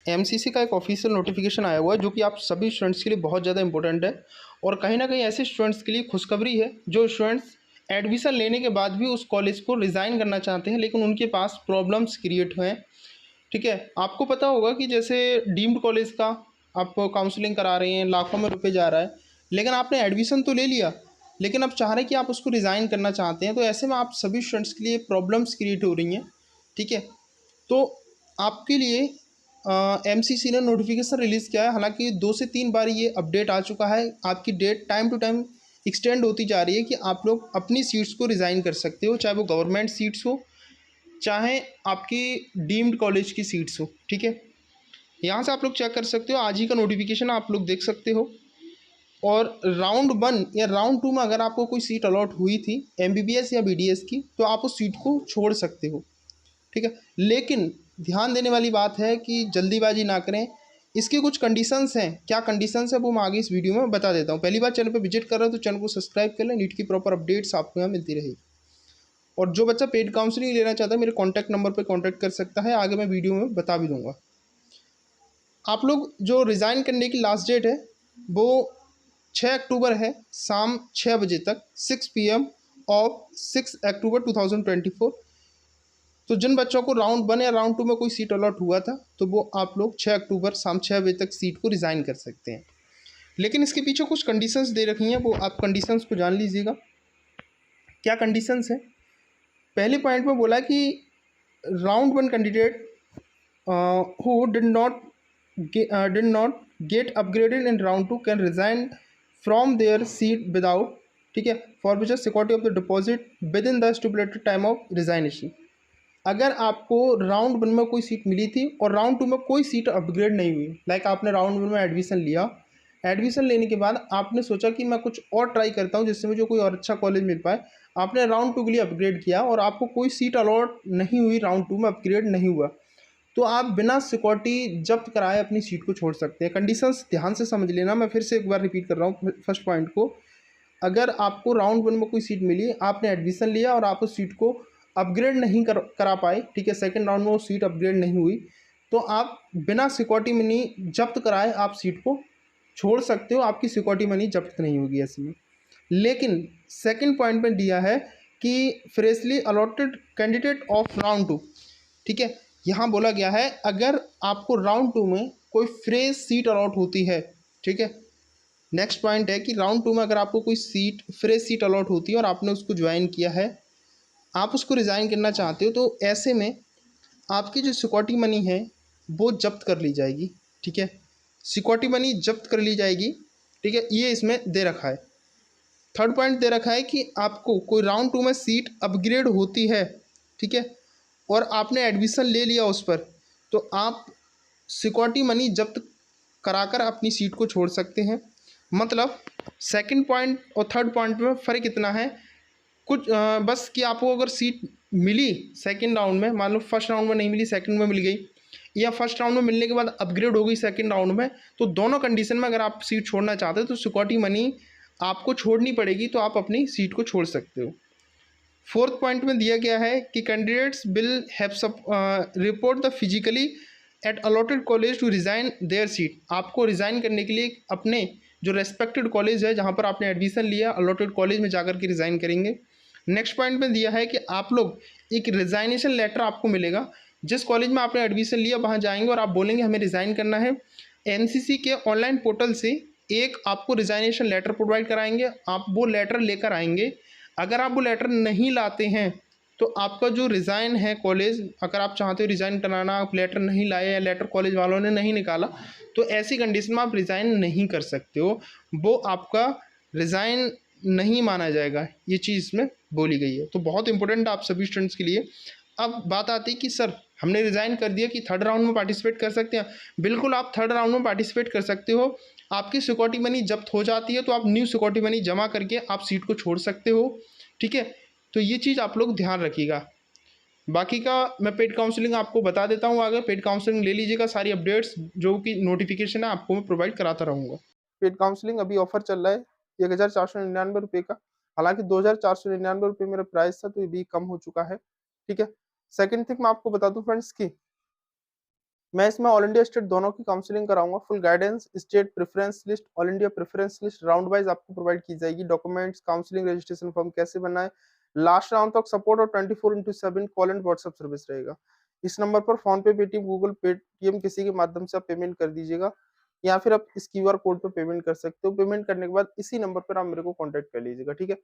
MCC का एक official notification आया हुआ है जो कि आप सभी स्टूडेंट्स के लिए बहुत ज़्यादा इंपॉर्टेंट है और कहीं ना कहीं ऐसे स्टूडेंट्स के लिए खुशखबरी है जो स्टूडेंट्स एडमिशन लेने के बाद भी उस कॉलेज को रिज़ाइन करना चाहते हैं लेकिन उनके पास प्रॉब्लम्स क्रिएट हुए हैं। ठीक है, आपको पता होगा कि जैसे डीम्ड कॉलेज का आप काउंसलिंग करा रहे हैं, लाखों में रुपए जा रहा है, लेकिन आपने एडमिशन तो ले लिया, लेकिन अब चाह रहे हैं कि आप उसको रिज़ाइन करना चाहते हैं, तो ऐसे में आप सभी स्टूडेंट्स के लिए प्रॉब्लम्स क्रिएट हो रही हैं। ठीक है, तो आपके लिए एमसीसी ने नोटिफिकेशन रिलीज़ किया है। हालांकि 2 से 3 बार ये अपडेट आ चुका है। आपकी date time to time extend होती जा रही है कि आप लोग अपनी सीट्स को रिज़ाइन कर सकते हो, चाहे वो गवर्नमेंट सीट्स हो, चाहे आपकी डीम्ड कॉलेज की सीट्स हो। ठीक है, यहाँ से आप लोग चेक कर सकते हो, आज ही का नोटिफिकेशन आप लोग देख सकते हो। और राउंड 1 या राउंड 2 में अगर आपको कोई सीट अलॉट हुई थी एमबीबीएस या बीडीएस की, तो आप उस सीट को छोड़ सकते हो। ठीक है, लेकिन ध्यान देने वाली बात है कि जल्दीबाजी ना करें। इसकी कुछ कंडीशंस हैं। क्या कंडीशंस है वो मैं आगे इस वीडियो में बता देता हूँ। पहली बार चैनल पर विजिट कर रहे हो तो चैनल को सब्सक्राइब कर लें, नीट की प्रॉपर अपडेट्स आपको यहाँ मिलती रहेगी। और जो बच्चा पेड काउंसलिंग लेना चाहता है मेरे कॉन्टैक्ट नंबर पर कॉन्टैक्ट कर सकता है, आगे मैं वीडियो में बता भी दूंगा। आप लोग जो रिज़ाइन करने की लास्ट डेट है वो 6 अक्टूबर है, शाम 6 बजे तक, 6 PM ऑफ 6 अक्टूबर 2024। तो जिन बच्चों को राउंड 1 या राउंड 2 में कोई सीट अलॉट हुआ था तो वो आप लोग 6 अक्टूबर शाम 6 बजे तक सीट को रिज़ाइन कर सकते हैं। लेकिन इसके पीछे कुछ कंडीशंस दे रखी हैं, वो आप कंडीशंस को जान लीजिएगा। क्या कंडीशंस है? पहले पॉइंट में बोला कि round 1 candidate who did not get upgraded in round 2 can resign from their seat without, ठीक है, forfeiture security of the deposit within the stipulated time of resignation। अगर आपको राउंड 1 में कोई सीट मिली थी और राउंड 2 में कोई सीट अपग्रेड नहीं हुई, लाइक आपने राउंड 1 में एडमिशन लिया, एडमिशन लेने के बाद आपने सोचा कि मैं कुछ और ट्राई करता हूँ जिससे मुझे कोई और अच्छा कॉलेज मिल पाए, आपने राउंड 2 के लिए अपग्रेड किया और आपको कोई सीट अलॉट नहीं हुई, राउंड 2 में अपग्रेड नहीं हुआ, तो आप बिना सिक्योरिटी जब्त कराए अपनी सीट को छोड़ सकते हैं। कंडीशंस ध्यान से समझ लेना, मैं फिर से एक बार रिपीट कर रहा हूँ फर्स्ट पॉइंट को। अगर आपको राउंड 1 में कोई सीट मिली, आपने एडमिशन लिया और आप उस सीट को अपग्रेड नहीं करा पाए, ठीक है, सेकंड राउंड में वो सीट अपग्रेड नहीं हुई, तो आप बिना सिक्योरिटी मनी जब्त कराए आप सीट को छोड़ सकते हो। आपकी सिक्योरिटी मनी जब्त नहीं होगी ऐसे में। लेकिन सेकंड पॉइंट में दिया है कि freshly allotted candidate of round 2, ठीक है, यहाँ बोला गया है अगर आपको राउंड 2 में कोई फ्रेश सीट अलॉट होती है, ठीक है, नेक्स्ट पॉइंट है कि राउंड 2 में अगर आपको कोई सीट फ्रेश सीट अलॉट होती है और आपने उसको ज्वाइन किया है, आप उसको रिज़ाइन करना चाहते हो, तो ऐसे में आपकी जो सिक्योरिटी मनी है वो जब्त कर ली जाएगी। ठीक है, सिक्योरिटी मनी जब्त कर ली जाएगी। ठीक है, ये इसमें दे रखा है। थर्ड पॉइंट दे रखा है कि आपको कोई राउंड 2 में सीट अपग्रेड होती है, ठीक है, और आपने एडमिशन ले लिया उस पर, तो आप सिक्योरिटी मनी जब्त कराकर अपनी सीट को छोड़ सकते हैं। मतलब सेकंड पॉइंट और थर्ड पॉइंट में फ़र्क इतना है कुछ बस कि आपको अगर सीट मिली सेकंड राउंड में, मान लो फर्स्ट राउंड में नहीं मिली, सेकंड में मिल गई, या फर्स्ट राउंड में मिलने के बाद अपग्रेड हो गई सेकंड राउंड में, तो दोनों कंडीशन में अगर आप सीट छोड़ना चाहते हो तो सिक्योरिटी मनी आपको छोड़नी पड़ेगी, तो आप अपनी सीट को छोड़ सकते हो। फोर्थ पॉइंट में दिया गया है कि candidates will have report the physically at allotted college to resign their seat. आपको रिज़ाइन करने के लिए अपने जो रेस्पेक्टेड कॉलेज है जहाँ पर आपने एडमिशन लिया, अलॉटेड कॉलेज में जाकर के रिज़ाइन करेंगे। नेक्स्ट पॉइंट में दिया है कि आप लोग एक रिज़ाइनेशन लेटर आपको मिलेगा, जिस कॉलेज में आपने एडमिशन लिया वहाँ जाएंगे और आप बोलेंगे हमें रिज़ाइन करना है, एनसीसी के ऑनलाइन पोर्टल से एक आपको रिज़ाइनेशन लेटर प्रोवाइड कराएंगे, आप वो लेटर लेकर आएंगे। अगर आप वो लेटर नहीं लाते हैं तो आपका जो रिज़ाइन है कॉलेज, अगर आप चाहते हो रिज़ाइन कराना, आप लेटर नहीं लाए या लेटर कॉलेज वालों ने नहीं निकाला, तो ऐसी कंडीशन में आप रिज़ाइन नहीं कर सकते हो, वो आपका रिज़ाइन नहीं माना जाएगा। ये चीज़ इसमें बोली गई है, तो बहुत इंपॉर्टेंट आप सभी स्टूडेंट्स के लिए। अब बात आती है कि सर हमने रिज़ाइन कर दिया कि थर्ड राउंड में पार्टिसिपेट कर सकते हैं। बिल्कुल आप थर्ड राउंड में पार्टिसिपेट कर सकते हो। आपकी सिक्योरिटी मनी जब्त हो जाती है तो आप न्यू सिक्योरिटी मनी जमा करके आप सीट को छोड़ सकते हो। ठीक है, तो ये चीज़ आप लोग ध्यान रखिएगा। बाकी का मैं पेड काउंसलिंग आपको बता देता हूँ आगे, पेड काउंसलिंग ले लीजिएगा, सारी अपडेट्स जो कि नोटिफिकेशन है आपको मैं प्रोवाइड कराता रहूँगा। पेड काउंसलिंग अभी ऑफर चल रहा है 1499 का। हालांकि 2499 मेरा प्राइस था, तो ये भी कम हो चुका है। ठीक है, सेकंड थिंग मैं आपको बता दूं फ्रेंड्स की मैं इसमें ऑल इंडिया स्टेट दोनों की काउंसलिंग कराऊंगा। Full guidance, state preference list, all India preference list round wise आपको प्रोवाइड की जाएगी। डॉक्यूमेंट्स, काउंसलिंग रजिस्ट्रेशन फॉर्म कैसे बनना है, लास्ट राउंड तक सपोर्ट और 24/7 कॉल एंड व्हाट्सएप सर्विस रहेगा। इस नंबर पर फोन पे, पेटीएम, गूगल पेटीएम किसी के माध्यम से आप पेमेंट कर दीजिएगा, या फिर आप इस क्यूआर कोड पे पेमेंट कर सकते हो। पेमेंट करने के बाद इसी नंबर पर आप मेरे को कॉन्टेक्ट कर लीजिएगा, ठीक है।